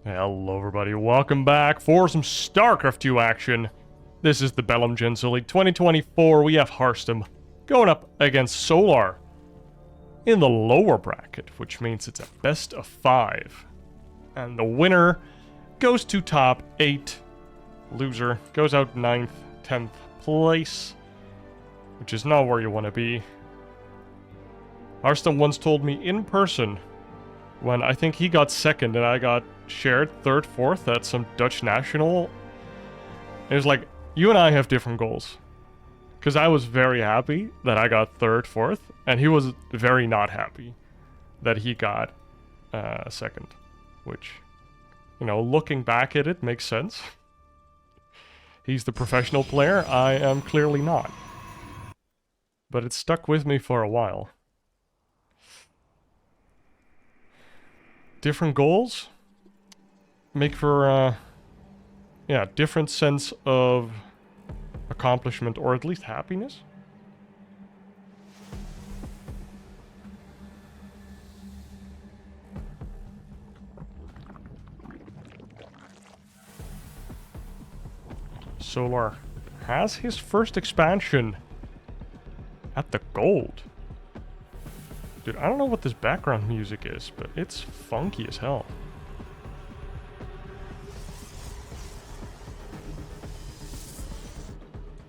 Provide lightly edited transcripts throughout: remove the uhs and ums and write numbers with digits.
Hello everybody, welcome back for some StarCraft 2 action. This is the Bellum Gen League 2024. We have Harstem going up against Solar in the lower bracket, which means it's a best of 5. And the winner goes to top 8. Loser goes out 9th, 10th place, which is not where you want to be. Harstem once told me in person, when I think he got 2nd and I got shared 3rd, 4th at some Dutch national. It was like, you and I have different goals. Because I was very happy that I got 3rd, 4th, and he was very not happy that he got 2nd. Which, you know, looking back at it, makes sense. He's the professional player, I am clearly not. But it stuck with me for a while. Different goals make for, yeah, different sense of accomplishment, or at least happiness. Solar has his first expansion at the gold. Dude, I don't know what this background music is, but it's funky as hell.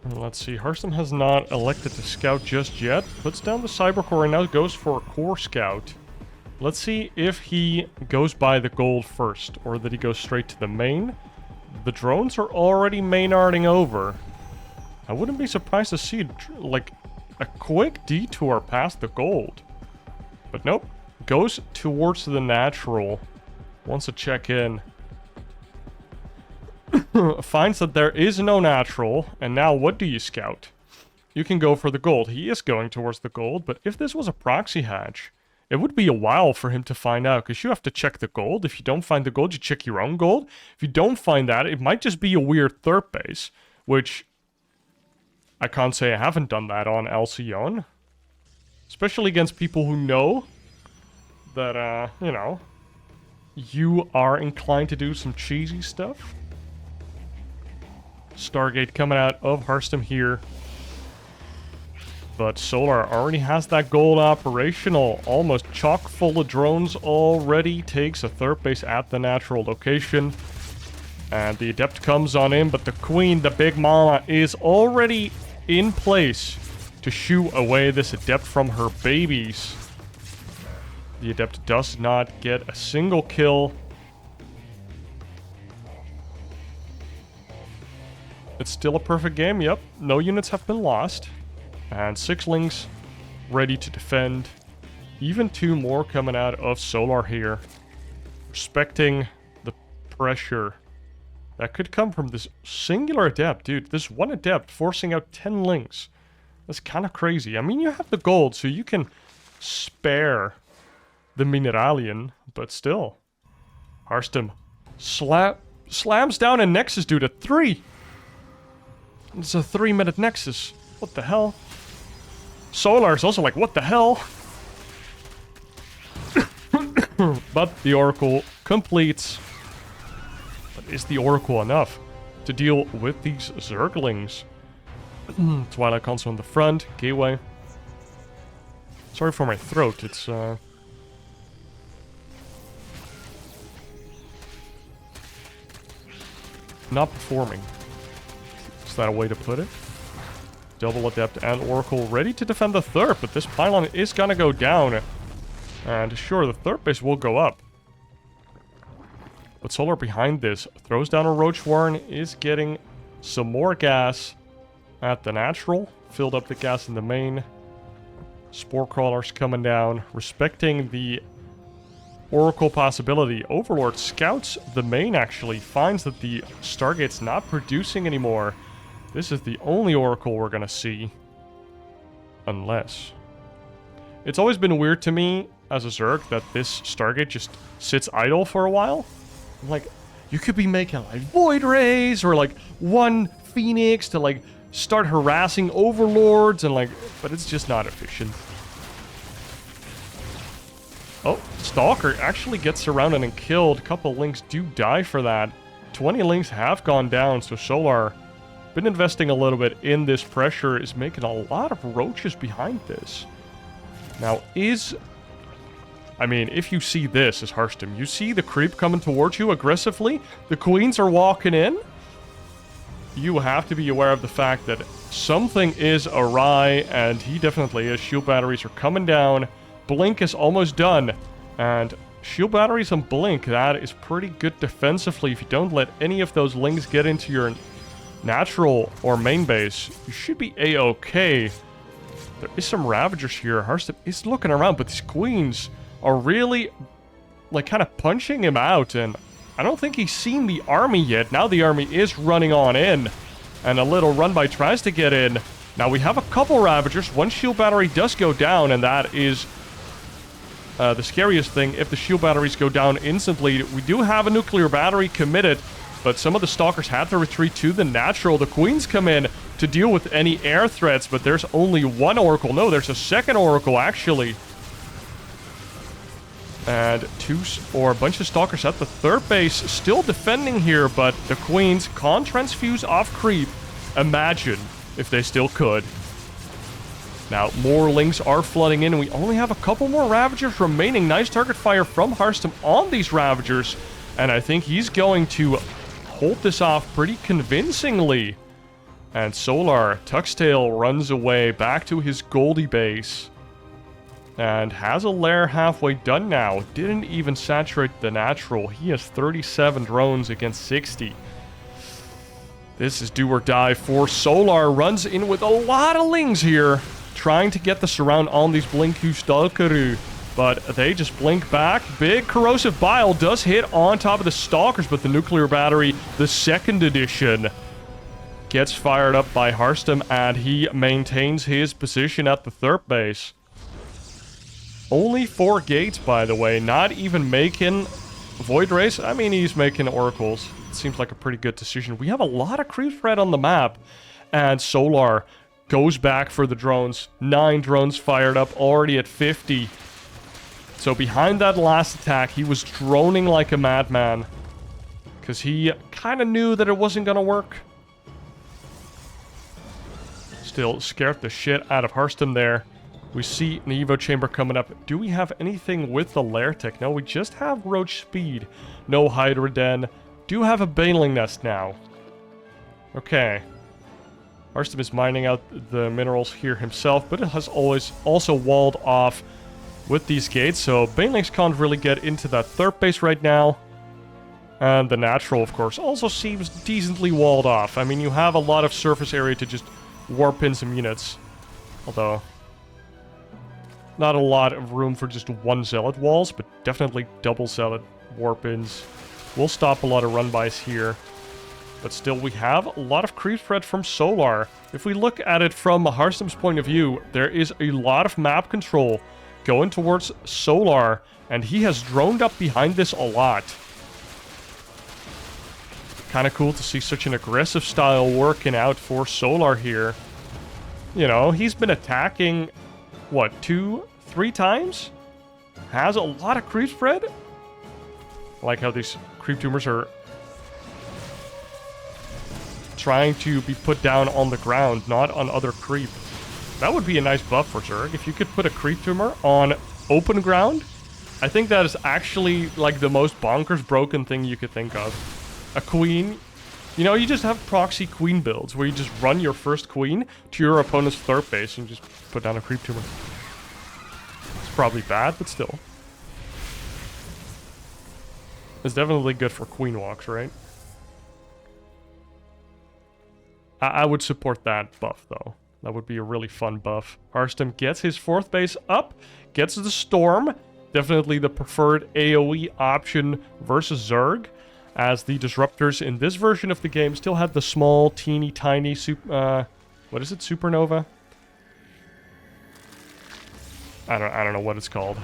Let's see, Harstem has not elected to scout just yet. Puts down the cyber core and now goes for a core scout. Let's see if he goes by the gold first, or that he goes straight to the main. The drones are already maynarding over. I wouldn't be surprised to see, like, a quick detour past the gold. But nope, goes towards the natural. Wants to check in. Finds that there is no natural, and now what do you scout? You can go for the gold. He is going towards the gold, but if this was a proxy hatch, it would be a while for him to find out, because you have to check the gold. If you don't find the gold, you check your own gold. If you don't find that, it might just be a weird third base, which I can't say I haven't done that on Alcyone. Especially against people who know that, you know, you are inclined to do some cheesy stuff. Stargate coming out of Harstem here. But Solar already has that gold operational. Almost chock full of drones already. Takes a third base at the natural location. And the Adept comes on in, but the Queen, the Big Mama, is already in place to shoo away this Adept from her babies. The Adept does not get a single kill. It's still a perfect game, yep. No units have been lost. And 6lings ready to defend. Even 2 more coming out of Solar here. Respecting the pressure that could come from this singular Adept. Dude, this one Adept forcing out 10 lings. That's kind of crazy. I mean, you have the gold, so you can spare the Mineralian, but still. Harstem slams down a Nexus, dude, at 3. It's a 3-minute Nexus. What the hell? Solar's also like, what the hell? But the Oracle completes. But is the Oracle enough to deal with these Zerglings? Twilight Console in the front, Gateway. Sorry for my throat, it's not performing. Is that a way to put it? Double Adept and Oracle ready to defend the third, but this pylon is gonna go down. And sure, the third base will go up. But Solar behind this throws down a Roach Warren, is getting some more gas at the natural. Filled up the gas in the main. Spore Crawlers coming down, respecting the Oracle possibility. Overlord scouts the main, actually. Finds that the Stargate's not producing anymore. This is the only Oracle we're gonna see. Unless. It's always been weird to me, as a Zerg, that this Stargate just sits idle for a while. Like, you could be making, like, Void Rays, or, like, one Phoenix to, like, start harassing Overlords, and, like, but it's just not efficient. Oh, Stalker actually gets surrounded and killed. A couple Lings do die for that. 20 Lings have gone down, so Solar, been investing a little bit in this pressure, is making a lot of roaches behind this. Now, I mean, if you see this as Harstem, you see the creep coming towards you aggressively, the queens are walking in, you have to be aware of the fact that something is awry, and he definitely is. Shield batteries are coming down, Blink is almost done, and shield batteries and Blink, that is pretty good defensively. If you don't let any of those Lings get into your natural or main base, you should be a-okay. There is some Ravagers here. Harstem is looking around, but these queens are really, like, kind of punching him out, and I don't think he's seen the army yet. Now the army is running on in, and a little run-by tries to get in. Now we have a couple Ravagers. One shield battery does go down, and that is the scariest thing. If the shield batteries go down instantly, we do have a nuclear battery committed, but some of the Stalkers had to retreat to the natural. The Queens come in to deal with any air threats, but there's only one Oracle. No, there's a second Oracle, actually. And a bunch of Stalkers at the third base, still defending here, but the Queens can't transfuse off creep. Imagine if they still could. Now, more Lings are flooding in, and we only have a couple more Ravagers remaining. Nice target fire from Harstem on these Ravagers, and I think he's going to hold this off pretty convincingly. And Solar, Tuxtail runs away back to his Goldie base, and has a lair halfway done now. Didn't even saturate the natural. He has 37 drones against 60. This is do or die for Solar. Runs in with a lot of Lings here, trying to get the surround on these Blinku Stalkeru, but they just blink back. Big Corrosive Bile does hit on top of the Stalkers, but the nuclear battery, the second edition, gets fired up by Harstem, and he maintains his position at the third base. Only 4 gates, by the way, not even making Void Rays. I mean, he's making Oracles. It seems like a pretty good decision. We have a lot of creep threat on the map, and Solar goes back for the drones. 9 drones fired up, already at 50. So behind that last attack, he was droning like a madman, because he kind of knew that it wasn't going to work. Still scared the shit out of Harstem there. We see an Evo Chamber coming up. Do we have anything with the Lair Tech? No, we just have Roach Speed. No Hydra Den. Do have a Baneling Nest now. Okay. Harstem is mining out the minerals here himself, but it has always also walled off with these gates, so Banelings can't really get into that third base right now. And the natural, of course, also seems decently walled off. I mean, you have a lot of surface area to just warp in some units. Although, not a lot of room for just one Zealot walls, but definitely double Zealot warp-ins. We'll stop a lot of run-bys here. But still, we have a lot of creep threat from Solar. If we look at it from Harstem's point of view, there is a lot of map control going towards Solar, and he has droned up behind this a lot. Kind of cool to see such an aggressive style working out for Solar here. You know, he's been attacking, what, 2-3 times? Has a lot of creep spread. I like how these creep tumors are trying to be put down on the ground, not on other creep. That would be a nice buff for Zerg. If you could put a creep tumor on open ground, I think that is actually like the most bonkers broken thing you could think of. A queen. You know, you just have proxy queen builds where you just run your first queen to your opponent's third base and just put down a creep tumor. It's probably bad, but still. It's definitely good for queen walks, right? I would support that buff, though. That would be a really fun buff. Harstem gets his fourth base up, gets the Storm. Definitely the preferred AoE option versus Zerg, as the Disruptors in this version of the game still had the small, teeny, tiny, what is it, Supernova? I don't know what it's called.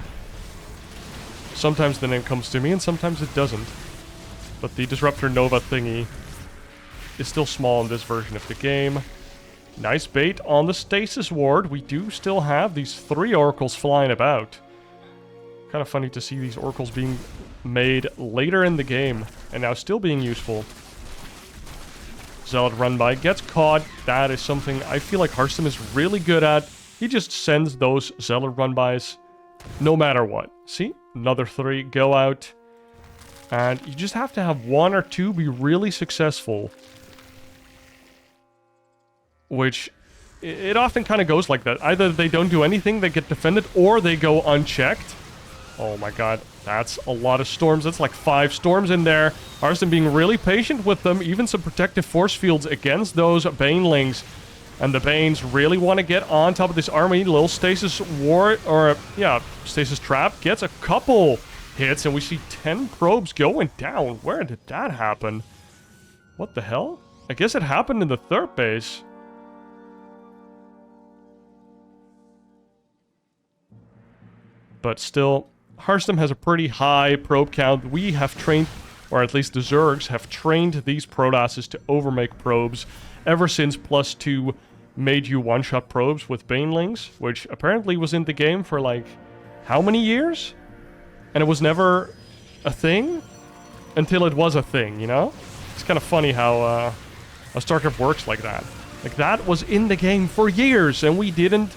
Sometimes the name comes to me, and sometimes it doesn't. But the Disruptor Nova thingy is still small in this version of the game. Nice bait on the Stasis Ward. We do still have these 3 Oracles flying about. Kind of funny to see these oracles being made later in the game and now still being useful. Zealot run by gets caught. That is something I feel like Harstem is really good at. He just sends those Zealot run bys no matter what. See? Another 3 go out. And you just have to have 1 or 2 be really successful. Which, it often kind of goes like that. Either they don't do anything, they get defended, or they go unchecked. Oh my god, that's a lot of storms. That's like 5 storms in there. Harstem being really patient with them. Even some protective force fields against those Banelings. And the Banes really want to get on top of this army. Little Stasis Stasis Trap gets a couple hits. And we see 10 probes going down. Where did that happen? What the hell? I guess it happened in the 3rd base. But still, Harstem has a pretty high probe count. We have trained, or at least the Zergs have trained these Protosses to overmake probes ever since +2 made you one-shot probes with Banelings, which apparently was in the game for like, how many years? And it was never a thing until it was a thing, you know? It's kind of funny how StarCraft works like that. Like, that was in the game for years, and we didn't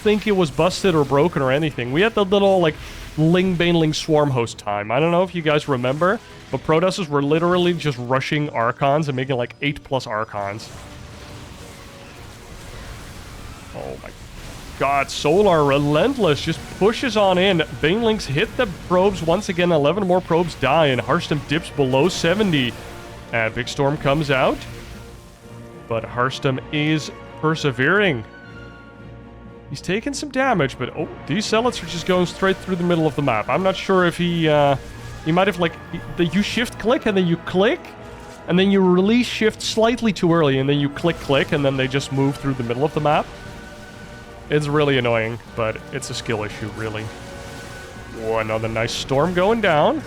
think it was busted or broken or anything. We had the little, like, Baneling swarmhost time. I don't know if you guys remember, but Protosses were literally just rushing Archons and making, like, 8+ Archons. Oh my god, Solar relentless, just pushes on in. Banelings hit the probes once again, 11 more probes die, and Harstem dips below 70. And Big Storm comes out, but Harstem is persevering. He's taking some damage, but oh, these Zealots are just going straight through the middle of the map. I'm not sure if he might have, like, you shift-click, and then you click, and then you release shift slightly too early, and then you click, and then they just move through the middle of the map. It's really annoying, but it's a skill issue, really. Oh, another nice storm going down.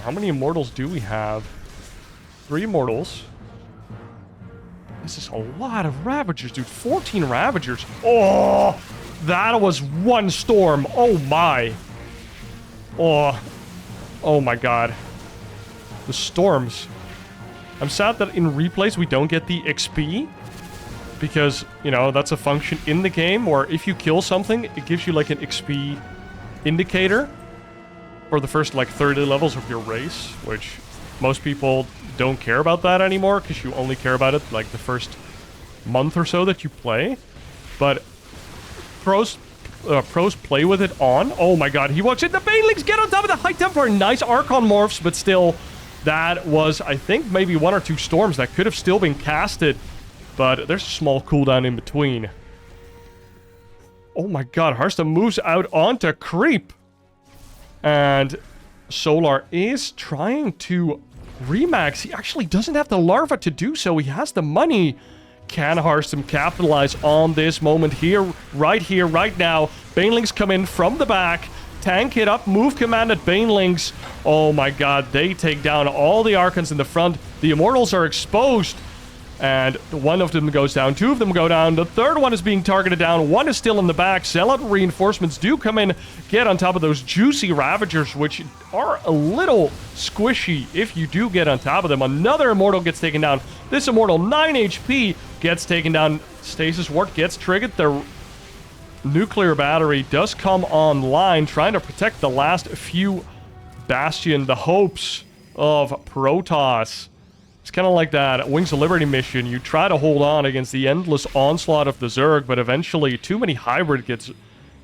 How many Immortals do we have? 3 Immortals. This is a lot of Ravagers, dude. 14 Ravagers. Oh, that was 1 storm. Oh, my. Oh, my god. The storms. I'm sad that in replays we don't get the XP. Because, you know, that's a function in the game, or if you kill something, it gives you, like, an XP indicator for the first, like, 30 levels of your race, which most people don't care about that anymore, because you only care about it, like, the first month or so that you play. But pros play with it on. Oh my god, he walks in, the Banelings get on top of the high temp for nice Archon morphs, but still, that was, I think, maybe 1 or 2 storms that could have still been casted. But there's a small cooldown in between. Oh my god, Harstem moves out onto creep. And Solar is trying to remax. He actually doesn't have the larva to do so. He has the money. Can Harstem capitalize on this moment here, right now? Banelings come in from the back. Tank it up, move command at Banelings. Oh my god, they take down all the Archons in the front. The Immortals are exposed. And 1 of them goes down, 2 of them go down, the 3rd one is being targeted down, 1 is still in the back. Zealot reinforcements do come in, get on top of those juicy Ravagers, which are a little squishy if you do get on top of them. Another Immortal gets taken down. This Immortal, 9 HP, gets taken down. Stasis Ward gets triggered. The nuclear battery does come online, trying to protect the last few Bastion, the hopes of Protoss. It's kind of like that Wings of Liberty mission. You try to hold on against the endless onslaught of the Zerg, but eventually too many hybrid get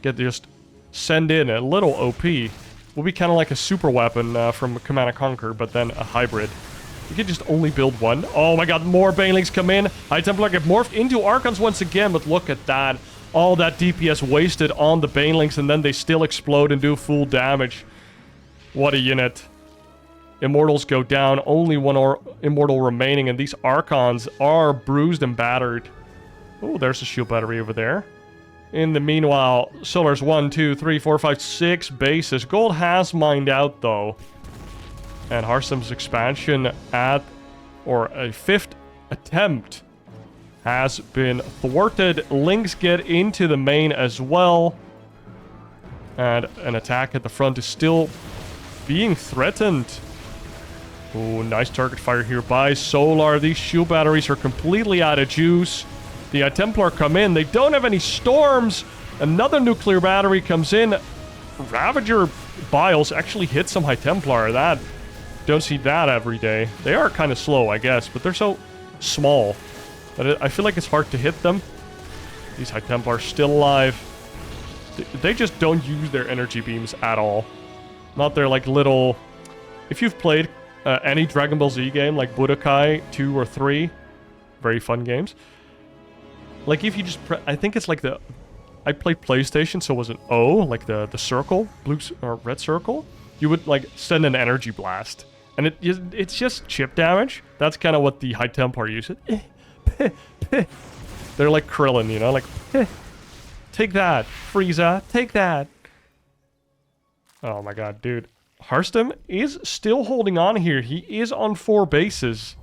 just sent in. A little OP. Will be kind of like a super weapon from Command & Conquer, but then a hybrid. You can just only build 1. Oh my god, more Banelings come in. High Templar get morphed into Archons once again, but look at that. All that DPS wasted on the Banelings, and then they still explode and do full damage. What a unit. Immortals go down, only 1 Immortal remaining, and these Archons are bruised and battered. Oh, there's a shield battery over there. In the meanwhile, Solar's 1, 2, 3, 4, 5, 6 bases. Gold has mined out, though. And Harstem's expansion at, or a 5th attempt, has been thwarted. Links get into the main as well. And an attack at the front is still being threatened. Oh, nice target fire here by Solar. These shield batteries are completely out of juice. The High Templar come in. They don't have any storms. Another nuclear battery comes in. Ravager Biles actually hit some High Templar. Don't see that every day. They are kind of slow, I guess, but they're so small that I feel like it's hard to hit them. These High Templar are still alive. They just don't use their energy beams at all. Not their, like, little... If you've played any Dragon Ball Z game, like Budokai 2 or 3, very fun games. Like, if you just... I think it's like the... I played PlayStation, so it was an O, like the circle, blue or red circle. You would, like, send an energy blast. And it's just chip damage. That's kind of what the High Templar use. They're like Krillin, you know? Like, take that, Frieza, take that. Oh my god, dude. Harstem is still holding on here. He is on 4 bases.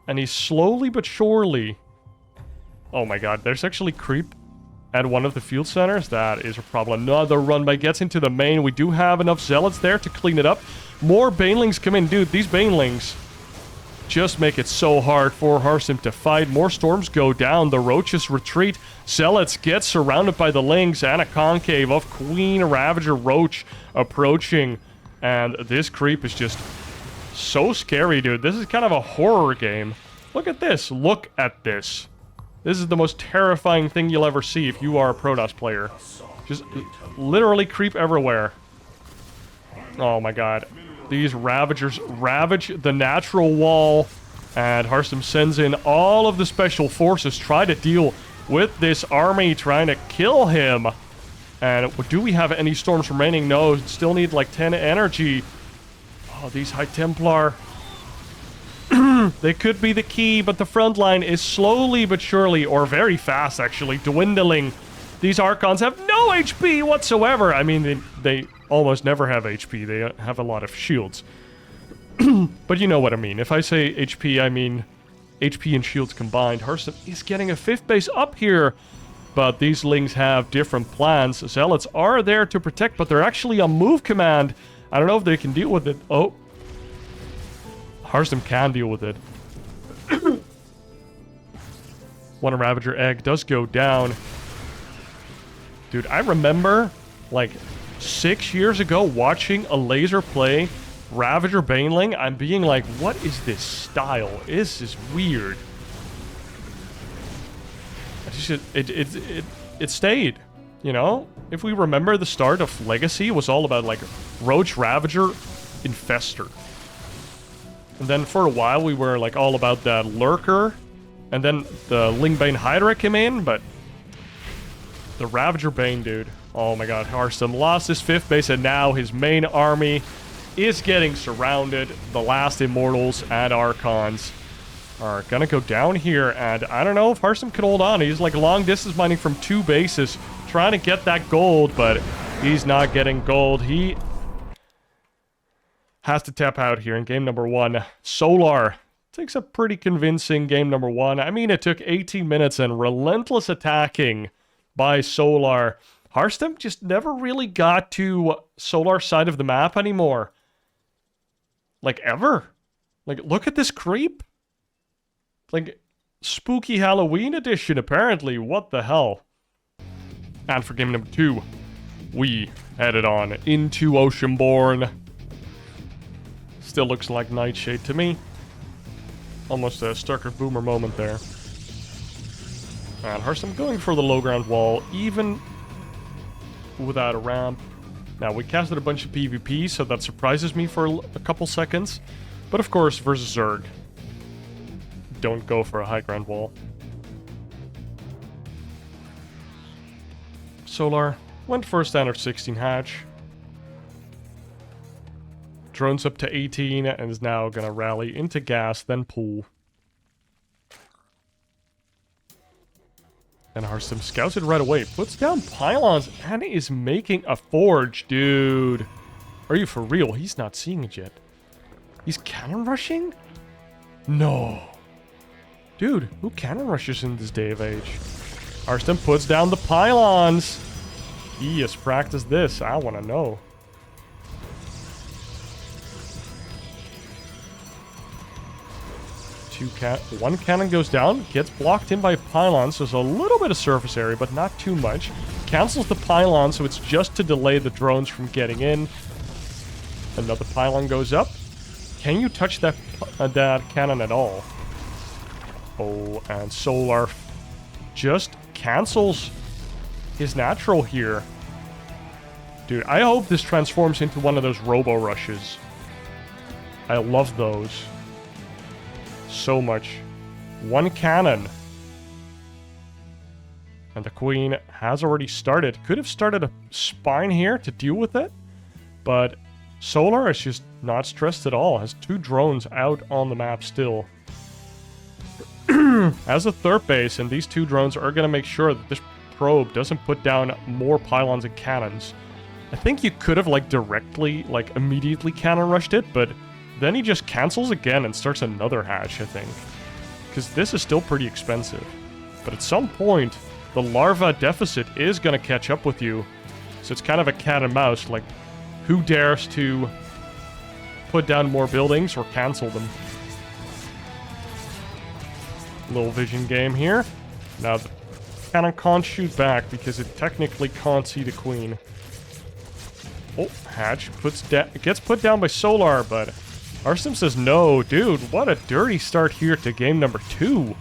And he's slowly but surely... Oh my god, there's actually creep at one of the field centers. That is a problem. Another run by gets into the main. We do have enough zealots there to clean it up. More banelings come in. Dude, these banelings just make it so hard for Harstem to fight. More storms go down. The roaches retreat. Zealots get surrounded by the lings and a concave of Queen Ravager Roach approaching. And this creep is just so scary, dude. This is kind of a horror game. Look at this. Look at this. This is the most terrifying thing you'll ever see if you are a Protoss player. Just literally creep everywhere. Oh my god. These Ravagers ravage the natural wall. And Harstem sends in all of the special forces. Try to deal with this army trying to kill him. And do we have any storms remaining? No, still need like 10 energy. Oh, these High Templar... They could be the key, but the front line is slowly but surely, or very fast actually, dwindling. These Archons have no HP whatsoever. I mean, they almost never have HP. They have a lot of shields. But you know what I mean. If I say HP, I mean HP and shields combined. Harstem is getting a 5th base up here. But these lings have different plans. Zealots are there to protect, but they're actually on move command. I don't know if they can deal with it. Oh. Harstem can deal with it. One Ravager egg does go down. Dude, I remember, like, 6 years ago watching a laser play Ravager Baneling. I'm being like, what is this style? This is weird. It stayed, you know? If we remember the start of Legacy, it was all about, like, Roach Ravager Infester. And then for a while we were like all about that Lurker. And then the Lingbane Hydra came in, but the Ravager Bane, dude. Oh my god, Harstem lost his 5th base and now his main army is getting surrounded. The last Immortals and Archons are gonna go down here, and I don't know if Harstem can hold on. He's like long distance mining from 2 bases, trying to get that gold, but he's not getting gold. He has to tap out here in game number 1. Solar takes a pretty convincing game number 1. I mean, it took 18 minutes and relentless attacking by Solar. Harstem just never really got to Solar's side of the map anymore. Like, ever. Like, look at this creep. Like, spooky Halloween edition, apparently. What the hell? And for game number 2, we headed on into Oceanborn. Still looks like Nightshade to me. Almost a StarCraft Boomer moment there. And Harstem going for the low ground wall, even without a ramp. Now, we casted a bunch of PvP, so that surprises me for a couple seconds. But of course, versus Zerg, don't go for a high ground wall. Solar went for a standard 16 hatch. Drones up to 18 and is now gonna rally into gas, then pool. And Harstem scouts it right away. Puts down pylons and is making a forge, dude. Are you for real? He's not seeing it yet. He's cannon rushing? No. Dude, who cannon rushes in this day of age? Harstem puts down the pylons. he has practiced this? I want to know. One cannon goes down, gets blocked in by pylons, so there's a little bit of surface area, but not too much. Cancels the pylon, so it's just to delay the drones from getting in. Another pylon goes up. Can you touch that cannon at all? Oh, and Solar just cancels his natural here. Dude, I hope this transforms into one of those robo-rushes. I love those so much. One cannon. And the queen has already started. Could have started a spine here to deal with it. But Solar is just not stressed at all. Has 2 drones out on the map still. Has a third base, and these 2 drones are going to make sure that this probe doesn't put down more pylons and cannons. I think you could have, like, directly, like, immediately cannon rushed it, but then he just cancels again and starts another hatch, I think. Because this is still pretty expensive. But at some point, the larva deficit is going to catch up with you. So it's kind of a cat and mouse, like, who dares to put down more buildings or cancel them? Little vision game here. Now, the cannon can't shoot back because it technically can't see the queen. Oh, hatch gets put down by Solar, but Harstem says no. Dude, what a dirty start here to game number 2.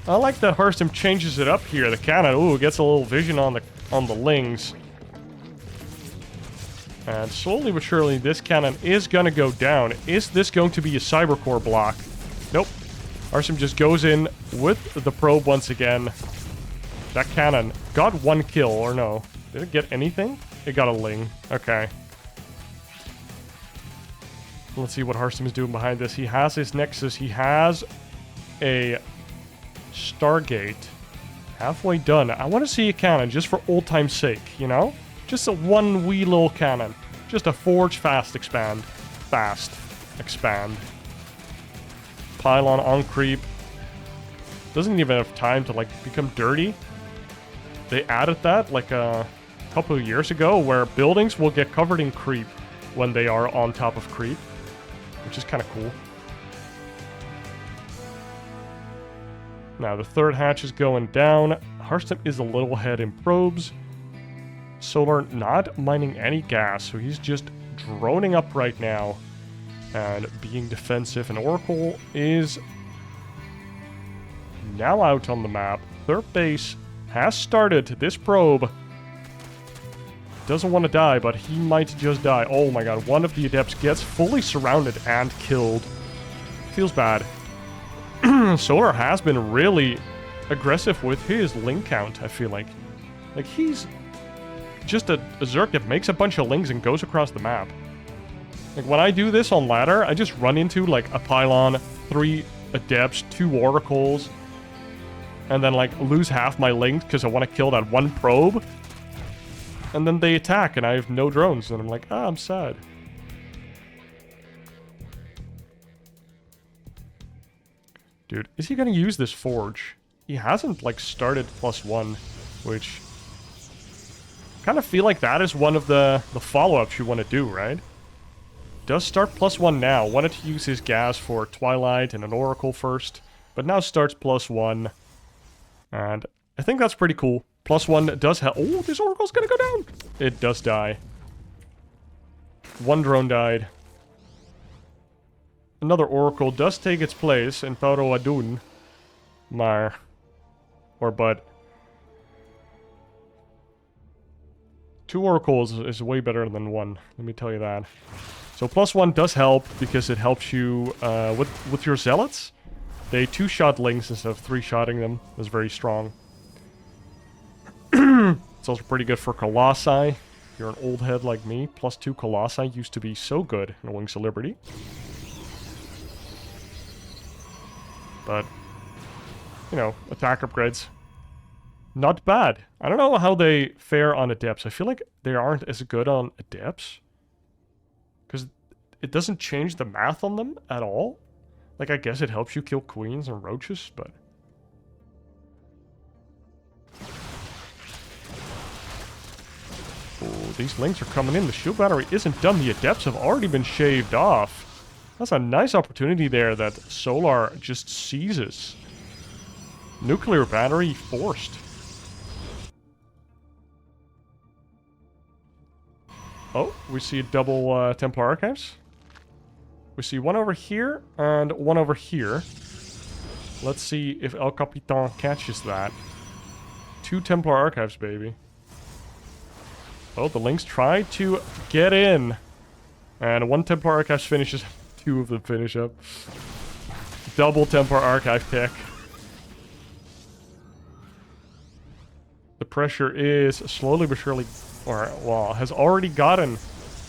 I like that Harstem changes it up here. The cannon, ooh, gets a little vision on the lings. And slowly but surely, this cannon is going to go down. Is this going to be a cybercore block? Nope. Harstem just goes in with the probe once again. That cannon got 1 kill, or no. Did it get anything? It got a ling. Okay. Let's see what Harstem is doing behind this. He has his Nexus. He has a Stargate. Halfway done. I want to see a cannon just for old time's sake, you know? Just a one wee little cannon. Just a forge fast expand. Fast expand. Pylon on creep. Doesn't even have time to, like, become dirty. They added that, like, a couple of years ago, where buildings will get covered in creep when they are on top of creep. Which is kind of cool. Now, the third hatch is going down. Harstem is a little ahead in probes. Solar not mining any gas, so he's just droning up right now and being defensive. And Oracle is now out on the map. Third base has started. This probe doesn't want to die, but he might just die. Oh my god, one of the adepts gets fully surrounded and killed. Feels bad. Solar has been really aggressive with his link count, I feel like. Like, he's just a Zerg that makes a bunch of links and goes across the map. Like, when I do this on ladder, I just run into, like, a pylon, 3 adepts, 2 oracles, and then, like, lose half my link because I want to kill that 1 probe. And then they attack, and I have no drones, and I'm like, ah, I'm sad. Dude, is he gonna use this forge? He hasn't, like, started +1, which kind of feel like that is one of the follow-ups you want to do, right? Does start +1 now. Wanted to use his gas for Twilight and an Oracle first, but now starts +1. And I think that's pretty cool. +1 does help. Oh, this Oracle's gonna go down! It does die. 1 drone died. Another Oracle does take its place in Paro Adun. Maar. Or but. 2 Oracles is way better than 1. Let me tell you that. So +1 does help because it helps you with your Zealots. They 2-shot links instead of 3-shotting them. That's very strong. It's also pretty good for Colossi. If you're an old head like me, +2 Colossi used to be so good in Wings of Liberty. But, you know, attack upgrades. Not bad. I don't know how they fare on Adepts. I feel like they aren't as good on Adepts. Because it doesn't change the math on them at all. Like, I guess it helps you kill queens and roaches, but... these links are coming in. The shield battery isn't done. The adepts have already been shaved off. That's a nice opportunity there that Solar just seizes. Nuclear battery forced. Oh, we see a double Templar Archives. We see one over here and one over here. Let's see if El Capitan catches that. 2 Templar Archives, baby. Oh, the Lynx tried to get in. And 1 Templar Archives finishes. 2 of them finish up. Double Templar Archive pick. The pressure is slowly but surely, or, well, has already gotten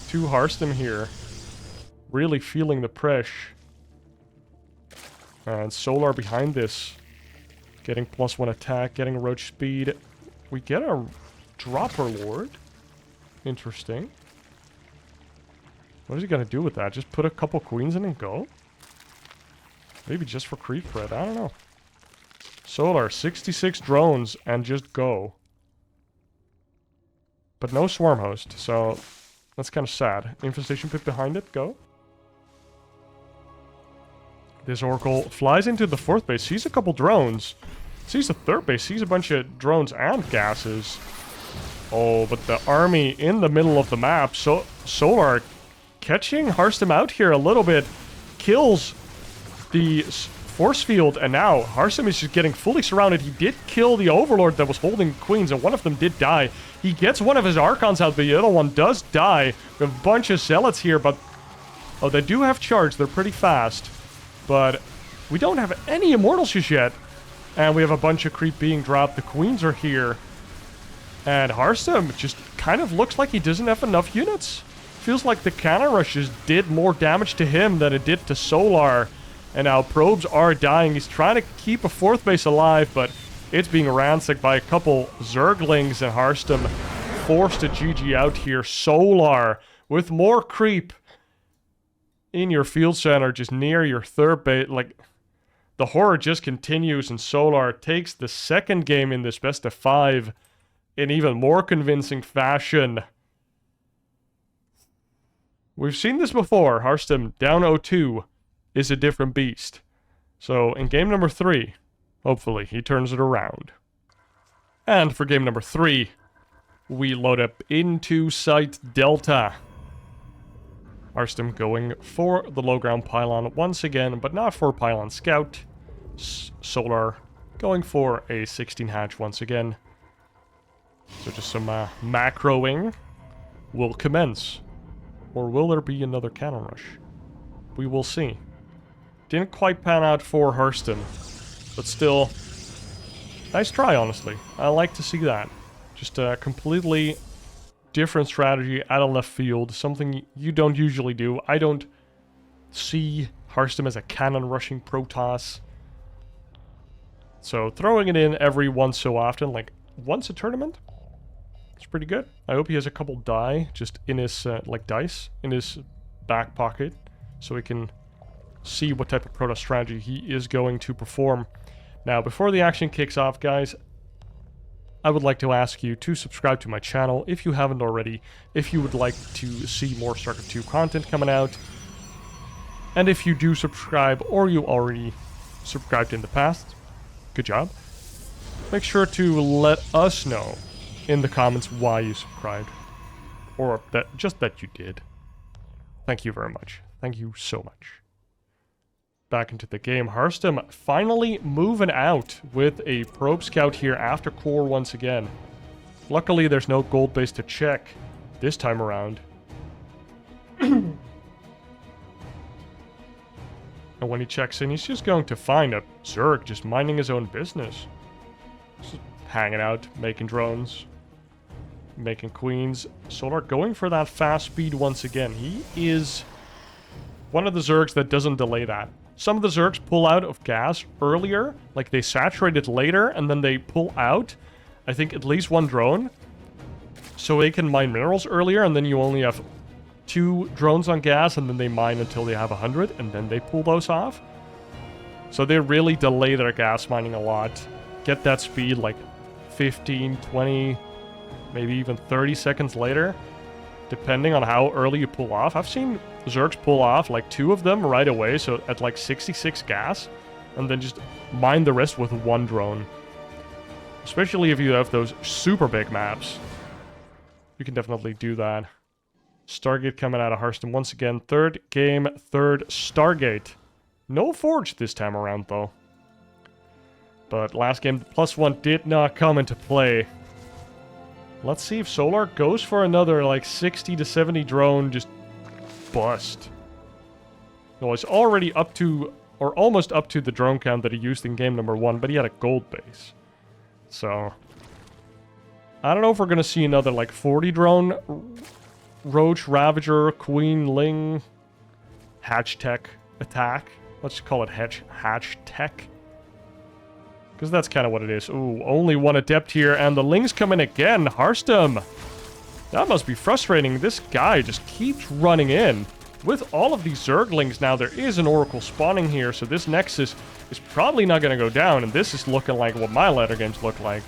to Harstem here. Really feeling the pressure. And Solar behind this. Getting +1 attack, getting roach speed. We get a Dropper Lord. Interesting. What is he gonna do with that? Just put a couple queens in and go? Maybe just for creep threat, I don't know. Solar, 66 drones and just go. But no swarm host, so that's kind of sad. Infestation pit behind it, go. This Oracle flies into the 4th base, sees a couple drones. Sees the 3rd base, sees a bunch of drones and gases. Oh, but the army in the middle of the map, so Solar catching Harstem out here a little bit. Kills the force field, and now Harstem is just getting fully surrounded. He did kill the Overlord that was holding queens, and one of them did die. He gets one of his Archons out, but the other one does die. We have a bunch of Zealots here, but... oh, they do have charge. They're pretty fast. But we don't have any Immortals just yet. And we have a bunch of creep being dropped. The queens are here. And Harstem just kind of looks like he doesn't have enough units. Feels like the cannon rushes did more damage to him than it did to Solar. And now probes are dying. He's trying to keep a 4th base alive, but it's being ransacked by a couple Zerglings, and Harstem forced to GG out here. Solar with more creep in your field center, just near your 3rd base. Like, the horror just continues, and Solar takes the 2nd game in this best of 5 in even more convincing fashion. We've seen this before. Harstem down 0-2 is a different beast. So in game number 3, hopefully he turns it around. And for game number 3, we load up into Site Delta. Harstem going for the low ground pylon once again, but not for pylon scout. Solar going for a 16 hatch once again. So just some macroing will commence. Or will there be another cannon rush? We will see. Didn't quite pan out for Harstem, but still, nice try, honestly. I like to see that. Just a completely different strategy out of left field, something you don't usually do. I don't see Harstem as a cannon rushing Protoss. So throwing it in every once so often, like once a tournament, it's pretty good. I hope he has a couple die just in his, like dice, in his back pocket, so he can see what type of Protoss strategy he is going to perform. Now, before the action kicks off, guys, I would like to ask you to subscribe to my channel if you haven't already, if you would like to see more StarCraft 2 content coming out. And if you do subscribe, or you already subscribed in the past, good job. Make sure to let us know in the comments why you subscribed. Or that just that you did. Thank you very much. Thank you so much. Back into the game. Harstem finally moving out with a probe scout here after core once again. Luckily, there's no gold base to check this time around. And when he checks in, he's just going to find a Zerg just minding his own business. Just hanging out, making drones, making queens. Solar going for that fast speed once again. He is one of the Zergs that doesn't delay that. Some of the Zergs pull out of gas earlier, like they saturate it later, and then they pull out, I think, at least one drone. So they can mine minerals earlier, and then you only have 2 drones on gas, and then they mine until they have 100, and then they pull those off. So they really delay their gas mining a lot. Get that speed like 15, 20, maybe even 30 seconds later. depending on how early you pull off. I've seen Zergs pull off like 2 of them right away, so at like 66 gas, and then just mine the rest with 1 drone. Especially if you have those super big maps. You can definitely do that. Stargate coming out of Harstem once again. 3rd game, 3rd Stargate. No Forge this time around, though. But last game, the +1 did not come into play. Let's see if Solar goes for another, like, 60 to 70 drone, just bust. No, it's already up to, or almost up to the drone count that he used in game number 1, but he had a gold base. So, I don't know if we're going to see another, like, 40 drone Roach, Ravager, Queen, Ling, Hatch Tech attack. Let's call it Hatch Tech. Because that's kind of what it is. Ooh, only 1 Adept here, and the Lings come in again. Harstem. That must be frustrating. This guy just keeps running in. With all of these Zerglings now, there is an Oracle spawning here, so this Nexus is probably not going to go down, and this is looking like what my latter games look like.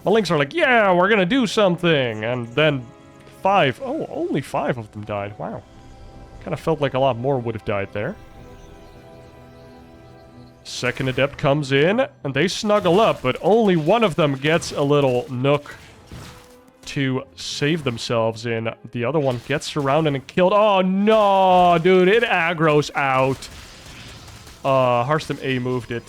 My Lings are like, yeah, we're going to do something, and then 5. Oh, only 5 of them died. Wow. Kind of felt like a lot more would have died there. Second Adept comes in, and they snuggle up, but only 1 of them gets a little nook to save themselves in. The other one gets surrounded and killed. Oh, no, dude, it aggro's out. Harstem A moved it.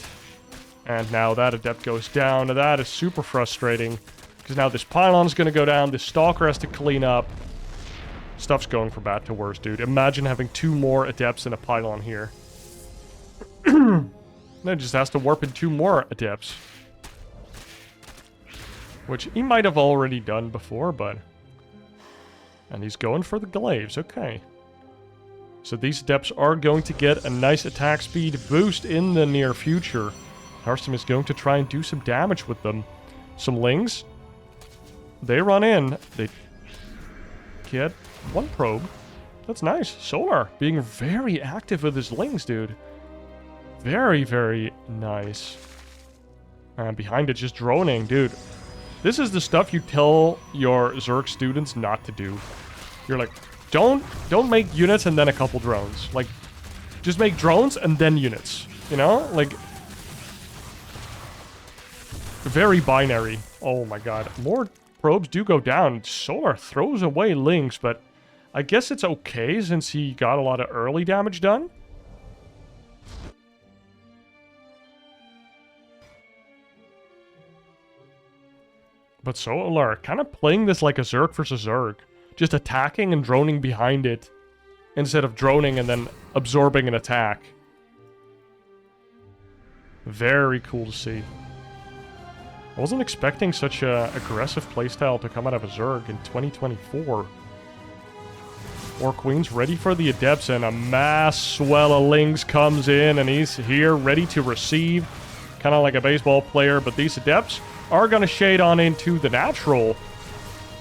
And now that Adept goes down. That is super frustrating, because now this pylon's going to go down. This Stalker has to clean up. Stuff's going from bad to worse, dude. Imagine having 2 more Adepts in a pylon here. Then just has to warp in 2 more Adepts. Which he might have already done before, but... And he's going for the glaives, okay. So these Adepts are going to get a nice attack speed boost in the near future. Harstem is going to try and do some damage with them. Some Lings. They run in. They get 1 probe. That's nice. Solar being very active with his Lings, dude. Very, very nice. And behind it, just droning. Dude, this is the stuff you tell your Zerg students not to do. You're like, don't make units and then a couple drones. Like, just make drones and then units. You know? Like, very binary. Oh my god. More probes do go down. Solar throws away Lings, but I guess it's okay since he got a lot of early damage done. But Solar kind of playing this like a Zerg versus Zerg. Just attacking and droning behind it, instead of droning and then absorbing an attack. Very cool to see. I wasn't expecting such a aggressive playstyle to come out of a Zerg in 2024. 4 Queens ready for the Adepts, and a mass swell of Lings comes in, and he's here ready to receive. Kind of like a baseball player, but these Adepts are going to shade on into the natural.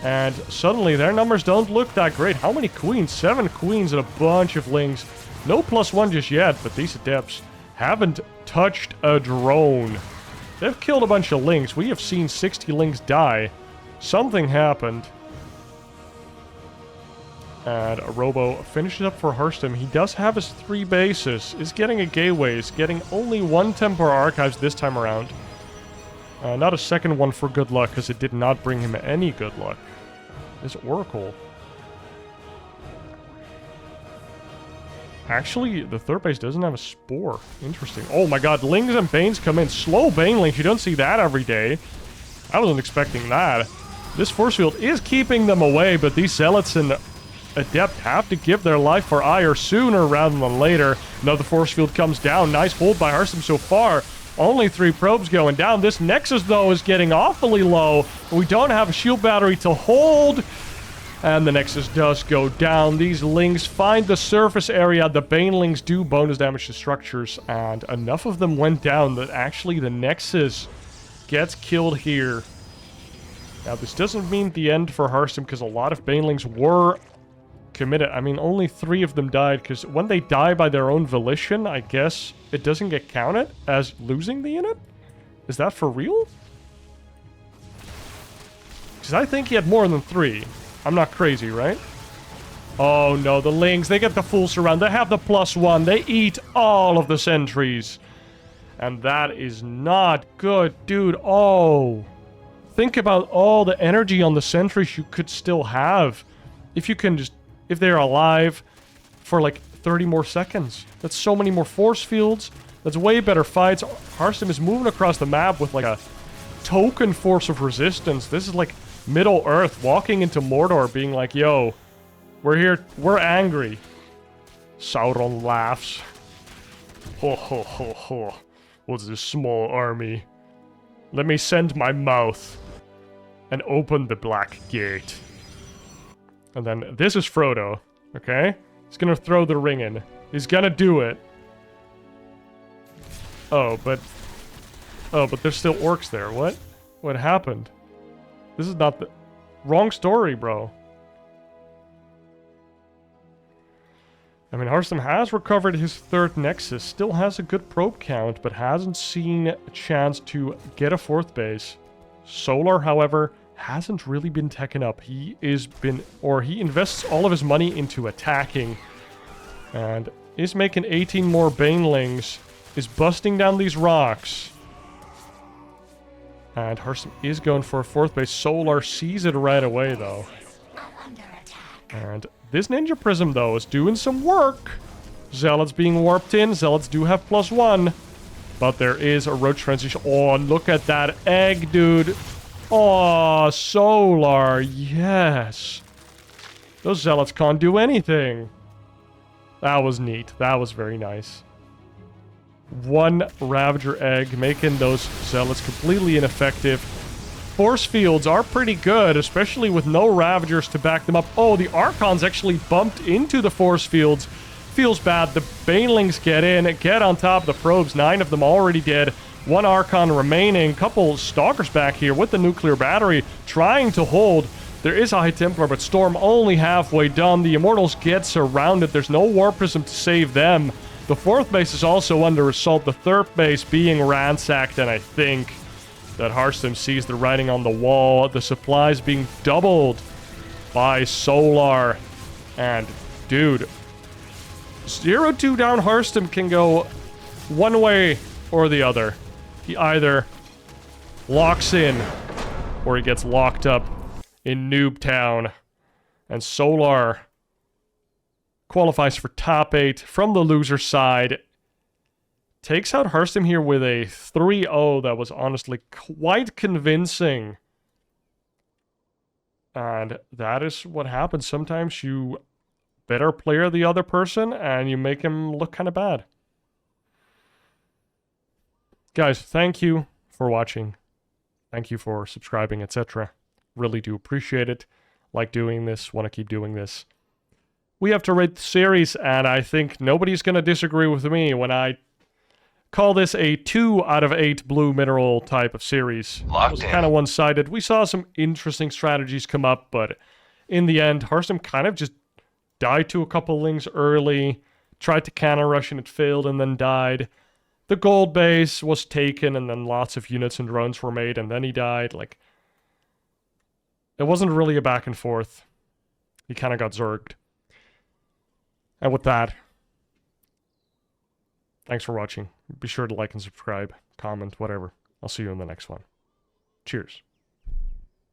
And suddenly their numbers don't look that great. How many Queens? 7 Queens and a bunch of Lings. No +1 just yet, but these Adepts haven't touched a drone. They've killed a bunch of Lings. We have seen 60 Lings die. Something happened. And a Robo finishes up for Harstem. He does have his 3 bases. Is getting a gateway. Is getting only 1 Temporal Archives this time around. Not a second one for good luck, because it did not bring him any good luck. This Oracle. Actually, the 3rd base doesn't have a Spore. Interesting. Oh my god, Lings and Banes come in. Slow Banelings, you don't see that every day. I wasn't expecting that. This force field is keeping them away, but these Zealots and Adept have to give their life for ire sooner rather than later. Another force field comes down. Nice hold by Harstem so far. Only 3 probes going down. This Nexus, though, is getting awfully low. We don't have a shield battery to hold. And the Nexus does go down. These Lings find the surface area. The Banelings do bonus damage to structures. And enough of them went down that actually the Nexus gets killed here. Now, this doesn't mean the end for Harstem, because a lot of Banelings were committed. I mean, only 3 of them died, because when they die by their own volition, I guess it doesn't get counted as losing the unit? Is that for real? Because I think he had more than 3. I'm not crazy, right? Oh no, the Lings, they get the full surround. They have the +1. They eat all of the sentries. And that is not good, dude. Oh. Think about all the energy on the sentries you could still have. If you can just... If they're alive for like 30 more seconds. That's so many more force fields. That's way better fights. Harstem is moving across the map with like a token force of resistance. This is like Middle-earth walking into Mordor being like, yo, we're here, we're angry. Sauron laughs. Ho ho ho ho. What's this small army? Let me send my mouth and open the black gate. And then this is Frodo, okay? He's gonna throw the ring in. He's gonna do it. Oh, but there's still orcs there. What? What happened? This is not the... Wrong story, bro. I mean, Harstem has recovered his 3rd Nexus, still has a good probe count, but hasn't seen a chance to get a 4th base. Solar, however, hasn't really been taken up. He invests all of his money into attacking, and is making 18 more Banelings, is busting down these rocks. And Harstem is going for a 4th base. Solar sees it right away, though. And this Ninja Prism, though, is doing some work. Zealots being warped in. Zealots do have +1. But there is a road transition. Oh, look at that egg, dude. Oh, Solar. Yes. Those Zealots can't do anything. That was neat. That was very nice. 1 Ravager egg, making those Zealots completely ineffective. Force fields are pretty good, especially with no Ravagers to back them up. Oh, the Archons actually bumped into the force fields. Feels bad. The Banelings get in, get on top of the probes. 9 of them already dead. 1 Archon remaining. Couple Stalkers back here with the nuclear battery trying to hold. There is a High Templar, but Storm only halfway done. The Immortals get surrounded. There's no War Prism to save them. The 4th base is also under assault. The 3rd base being ransacked, and I think that Harstem sees the writing on the wall. The supplies being doubled by Solar. And, dude, 0-2 down Harstem can go one way or the other. He either locks in or he gets locked up in Noob Town. And Solar qualifies for top 8 from the loser side. Takes out Harstem here with a 3-0 that was honestly quite convincing. And that is what happens. Sometimes you better player the other person and you make him look kind of bad. Guys, thank you for watching. Thank you for subscribing, etc. Really do appreciate it. Like doing this, want to keep doing this. We have to rate the series, and I think nobody's going to disagree with me when I call this a 2 out of 8 blue mineral type of series. It was kind of one-sided. We saw some interesting strategies come up, but in the end, Harstem kind of just died to a couple Lings early, tried to counter rush and it failed and then died. The gold base was taken and then lots of units and drones were made and then he died. Like, it wasn't really a back and forth. He kind of got zerged. And with that, thanks for watching. Be sure to like and subscribe, comment, whatever. I'll see you in the next one. Cheers.